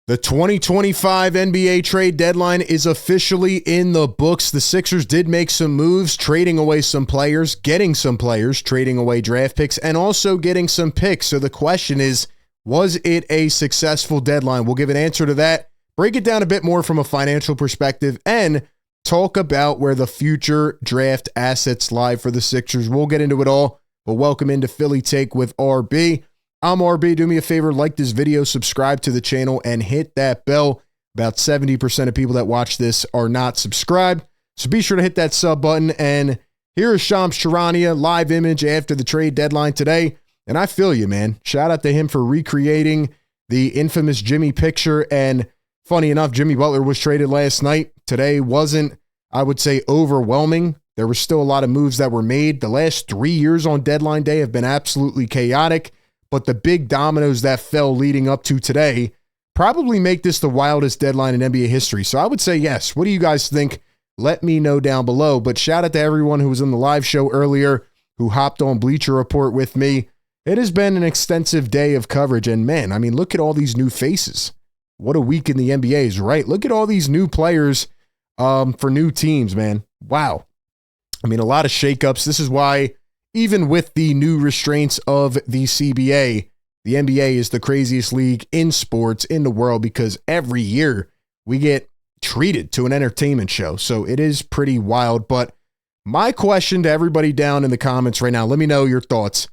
The 2025 NBA trade deadline is officially in the books. The Sixers did make some moves, trading away some players, getting some players, trading away draft picks, and also getting some picks. So the question is, was it a successful deadline? We'll give an answer to that, break it down a bit more from a financial perspective, and talk about where the future draft assets lie for the Sixers. We'll get into it all, but welcome into Philly Take with RB. I'm RB. Do me a favor, like this video, subscribe to the channel, and hit that bell. About 70% of people that watch this are not subscribed, so be sure to hit that sub button. And here is Shams Charania, live image after the trade deadline today. And I feel you, man. Shout out to him for recreating the infamous Jimmy picture. And funny enough, Jimmy Butler was traded last night. Today wasn't, I would say, overwhelming. There were still a lot of moves that were made. The last 3 years on deadline day have been absolutely chaotic. But the big dominoes that fell leading up to today probably make this the wildest deadline in NBA history. So I would say yes. What do you guys think? Let me know down below. But shout out to everyone who was in the live show earlier, who hopped on Bleacher Report with me. It has been an extensive day of coverage. And man, I mean, look at all these new faces. What a week in the NBA is, right? Look at all these new players for new teams, man. Wow. I mean, a lot of shakeups. This is why, even with the new restraints of the CBA, the NBA is the craziest league in sports in the world, because every year we get treated to an entertainment show. So it is pretty wild. But my question to everybody down in the comments right now, let me know your thoughts.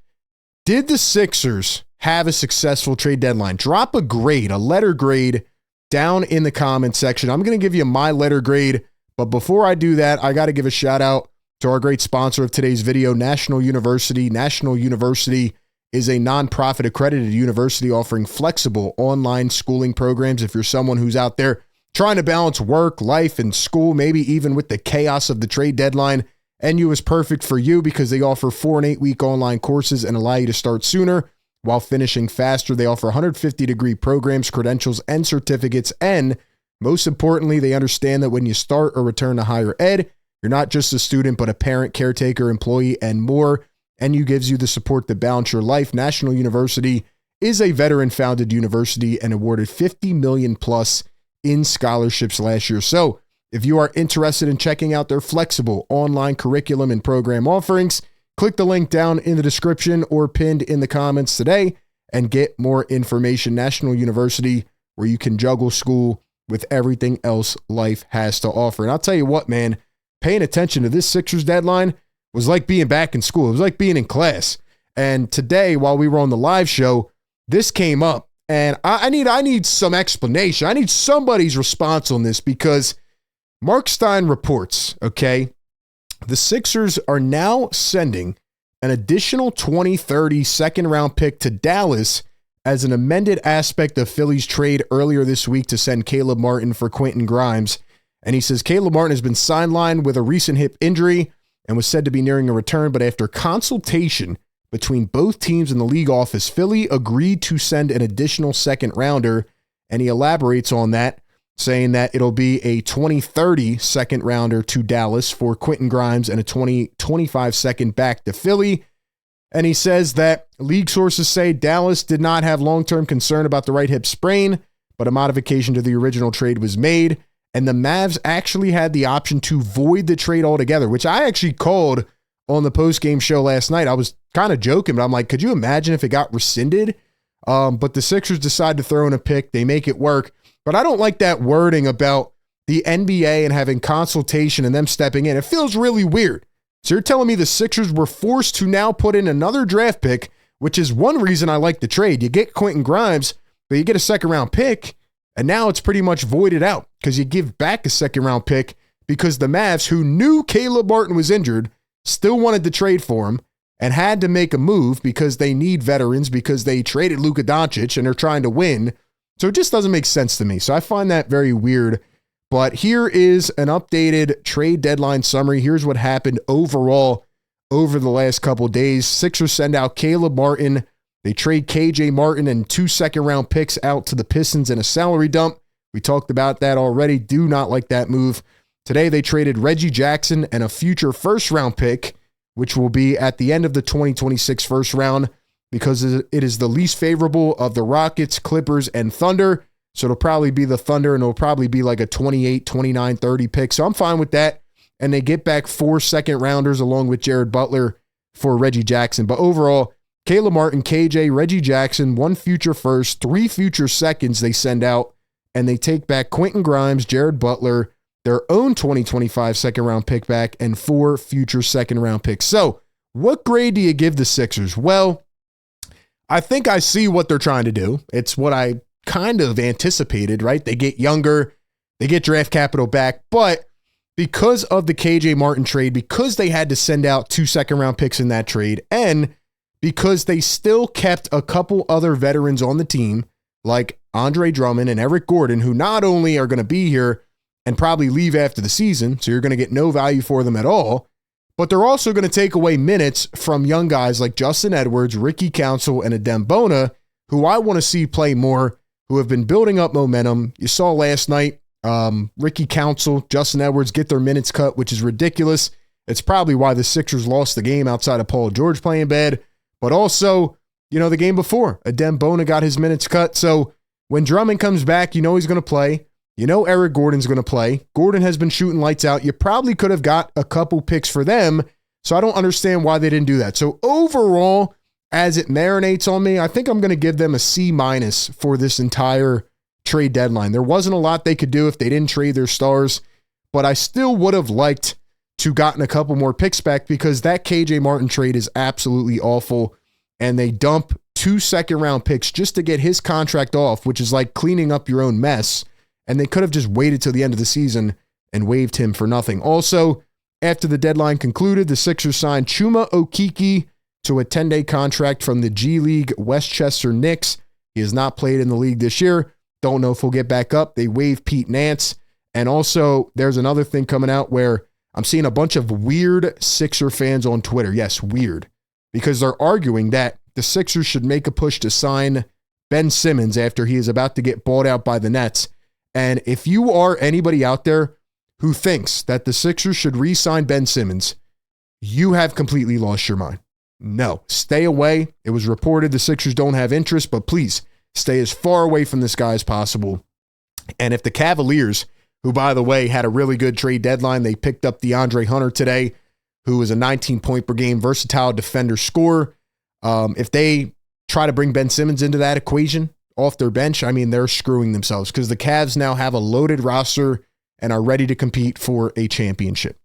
Did the Sixers have a successful trade deadline? Drop a grade, a letter grade down in the comment section. I'm going to give you my letter grade. But before I do that, I got to give a shout out to our great sponsor of today's video, National University. National University is a nonprofit accredited university offering flexible online schooling programs. If you're someone who's out there trying to balance work, life, and school, maybe even with the chaos of the trade deadline, NU is perfect for you because they offer 4 and 8 week online courses and allow you to start sooner while finishing faster. They offer 150-degree programs, credentials, and certificates. And most importantly, they understand that when you start or return to higher ed, you're not just a student, but a parent, caretaker, employee, and more. NU gives you the support to balance your life. National University is a veteran-founded university and awarded $50 million plus in scholarships last year. So if you are interested in checking out their flexible online curriculum and program offerings, click the link down in the description or pinned in the comments today and get more information. National University, where you can juggle school with everything else life has to offer. And I'll tell you what, man, paying attention to this Sixers deadline was like being back in school. It was like being in class. And today, while we were on the live show, this came up, and I need some explanation. I need somebody's response on this, because Mark Stein reports, okay, the Sixers are now sending an additional 2030 second-round pick to Dallas as an amended aspect of Philly's trade earlier this week to send Caleb Martin for Quentin Grimes. And he says Caleb Martin has been sidelined with a recent hip injury and was said to be nearing a return. But after consultation between both teams in the league office, Philly agreed to send an additional second rounder. And he elaborates on that, saying that it'll be a 2030 second rounder to Dallas for Quentin Grimes and a 2025 second back to Philly. And he says that league sources say Dallas did not have long-term concern about the right hip sprain, but a modification to the original trade was made. And the Mavs actually had the option to void the trade altogether, which I actually called on the post-game show last night. I was kind of joking, but I'm like, could you imagine if it got rescinded? But the Sixers decide to throw in a pick. They make it work. But I don't like that wording about the NBA and having consultation and them stepping in. It feels really weird. So you're telling me the Sixers were forced to now put in another draft pick, which is one reason I like the trade. You get Quentin Grimes, but you get a second-round pick. And now it's pretty much voided out because you give back a second-round pick because the Mavs, who knew Caleb Martin was injured, still wanted to trade for him and had to make a move because they need veterans, because they traded Luka Doncic and they're trying to win. So it just doesn't make sense to me. So I find that very weird. But here is an updated trade deadline summary. Here's what happened overall over the last couple of days. Sixers send out Caleb Martin. They trade KJ Martin and 2 second-round picks out to the Pistons in a salary dump. We talked about that already. Do not like that move. Today, they traded Reggie Jackson and a future first-round pick, which will be at the end of the 2026 first round, because it is the least favorable of the Rockets, Clippers, and Thunder. So it'll probably be the Thunder, and it'll probably be like a 28, 29, 30 pick. So I'm fine with that. And they get back 4 second-rounders along with Jared Butler for Reggie Jackson. But overall, Caleb Martin, KJ, Reggie Jackson, 1 future first, 3 future seconds they send out, and they take back Quentin Grimes, Jared Butler, their own 2025 second-round pick back, and 4 future second-round picks. So what grade do you give the Sixers? Well, I think I see what they're trying to do. It's what I kind of anticipated, right? They get younger, they get draft capital back, but because of the KJ Martin trade, because they had to send out 2 second-round picks in that trade, and because they still kept a couple other veterans on the team, like Andre Drummond and Eric Gordon, who not only are going to be here and probably leave after the season, so you're going to get no value for them at all, but they're also going to take away minutes from young guys like Justin Edwards, Ricky Council, and Adem Bona, who I want to see play more, who have been building up momentum. You saw last night, Ricky Council, Justin Edwards get their minutes cut, which is ridiculous. It's probably why the Sixers lost the game outside of Paul George playing bad. But also, the game before, Adem Bona got his minutes cut. So when Drummond comes back, he's going to play. Eric Gordon's going to play. Gordon has been shooting lights out. You probably could have got a couple picks for them. So I don't understand why they didn't do that. So overall, as it marinates on me, I think I'm going to give them a C- for this entire trade deadline. There wasn't a lot they could do if they didn't trade their stars, but I still would have liked to gotten a couple more picks back because that KJ Martin trade is absolutely awful. And they dump 2 second-round picks just to get his contract off, which is like cleaning up your own mess. And they could have just waited till the end of the season and waived him for nothing. Also, after the deadline concluded, the Sixers signed Chuma Okeke to a 10-day contract from the G League Westchester Knicks. He has not played in the league this year. Don't know if he'll get back up. They waived Pete Nance. And also, there's another thing coming out where I'm seeing a bunch of weird Sixer fans on Twitter. Yes, weird. Because they're arguing that the Sixers should make a push to sign Ben Simmons after he is about to get bought out by the Nets. And if you are anybody out there who thinks that the Sixers should re-sign Ben Simmons, you have completely lost your mind. No, stay away. It was reported the Sixers don't have interest, but please stay as far away from this guy as possible. And if the Cavaliers, who by the way had a really good trade deadline, they picked up DeAndre Hunter today, who is a 19-point per game versatile defender scorer. If they try to bring Ben Simmons into that equation off their bench, they're screwing themselves because the Cavs now have a loaded roster and are ready to compete for a championship.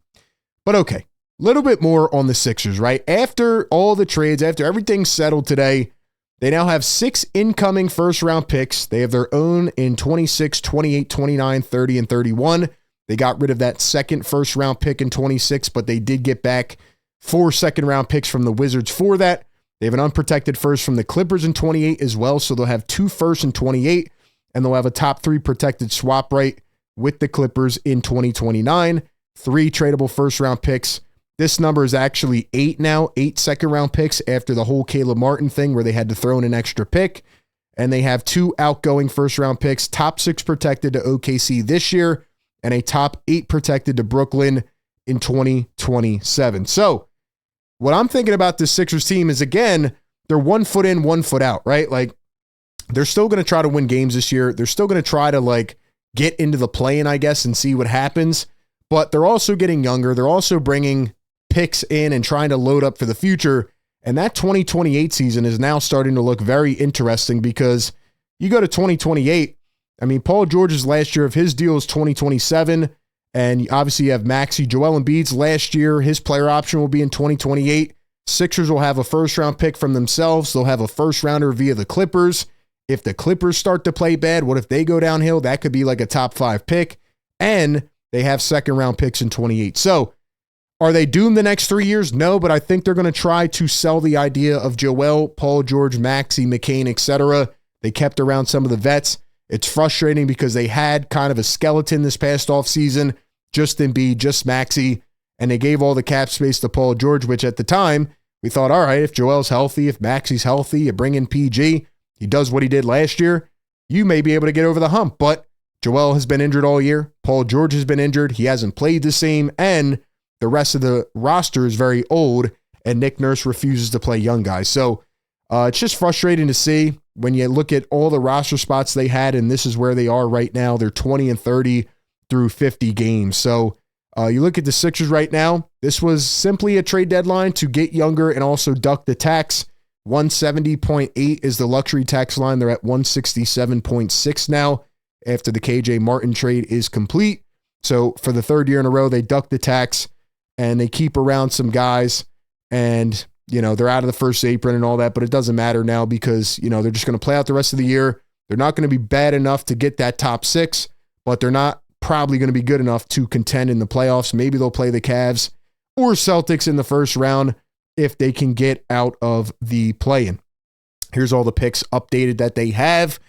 But okay, a little bit more on the Sixers, right? After all the trades, after everything's settled today, they now have 6 incoming first-round picks. They have their own in 26, 28, 29, 30, and 31. They got rid of that second first-round pick in 26, but they did get back 4 second-round picks from the Wizards for that. They have an unprotected first from the Clippers in 28 as well, so they'll have 2 firsts in 28, and they'll have a top 3 protected swap right with the Clippers in 2029. 3 tradable first-round picks. This number is actually 8 now, 8 second-round picks after the whole Caleb Martin thing where they had to throw in an extra pick. And they have 2 outgoing first-round picks, top 6 protected to OKC this year, and a top 8 protected to Brooklyn in 2027. So what I'm thinking about this Sixers team is, again, they're 1 foot in, 1 foot out, right? Like, they're still going to try to win games this year. They're still going to try to, get into the play-in, I guess, and see what happens. But they're also getting younger. They're also bringing picks in and trying to load up for the future. And that 2028 season is now starting to look very interesting because you go to 2028, Paul George's last year of his deal is 2027. And obviously you have Maxey. Joel Embiid's last year, his player option will be in 2028. Sixers will have a first-round pick from themselves. They'll have a first-rounder via the Clippers. If the Clippers start to play bad, what if they go downhill? That could be like a top 5 pick. And they have second-round picks in 28. So are they doomed the next 3 years? No, but I think they're going to try to sell the idea of Joel, Paul George, Maxey, McCain, etc. They kept around some of the vets. It's frustrating because they had kind of a skeleton this past offseason, just Embiid, just Maxey, and they gave all the cap space to Paul George, which at the time, we thought, all right, if Joel's healthy, if Maxey's healthy, you bring in PG, he does what he did last year, you may be able to get over the hump. But Joel has been injured all year. Paul George has been injured. He hasn't played the same, and the rest of the roster is very old, and Nick Nurse refuses to play young guys. So It's just frustrating to see when you look at all the roster spots they had, and this is where they are right now. They're 20-30 through 50 games. So you look at the Sixers right now, this was simply a trade deadline to get younger and also duck the tax. 170.8 is the luxury tax line. They're at 167.6 now after the KJ Martin trade is complete. So for the third year in a row, they duck the tax and they keep around some guys, and they're out of the first apron and all that, but it doesn't matter now because they're just going to play out the rest of the year. They're not going to be bad enough to get that top 6, but they're not probably going to be good enough to contend in the playoffs. Maybe they'll play the Cavs or Celtics in the first round if they can get out of the play-in. Here's all the picks updated that they have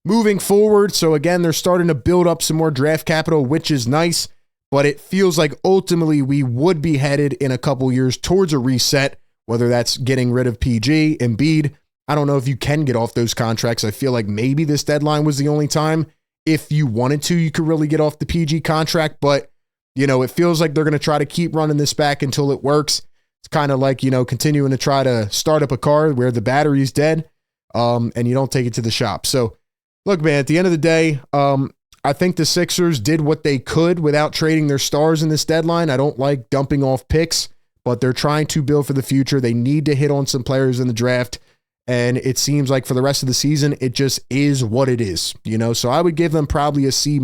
moving forward. So again, they're starting to build up some more draft capital, which is nice, but it feels like ultimately we would be headed in a couple years towards a reset, whether that's getting rid of PG, Embiid. I don't know if you can get off those contracts. I feel like maybe this deadline was the only time. If you wanted to, you could really get off the PG contract, but it feels like they're going to try to keep running this back until it works. It's kind of like, continuing to try to start up a car where the battery's dead, and you don't take it to the shop. So look, man, at the end of the day, I think the Sixers did what they could without trading their stars in this deadline. I don't like dumping off picks, but they're trying to build for the future. They need to hit on some players in the draft. And it seems like for the rest of the season, it just is what it is, So I would give them probably a C-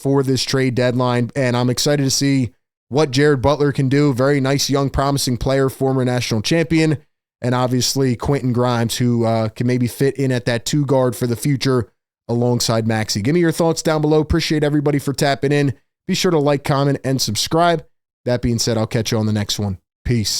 for this trade deadline. And I'm excited to see what Jared Butler can do. Very nice, young, promising player, former national champion. And obviously Quentin Grimes, who can maybe fit in at that 2 guard for the future alongside Maxey. Give me your thoughts down below. Appreciate everybody for tapping in. Be sure to like, comment, and subscribe. That being said, I'll catch you on the next one. Peace.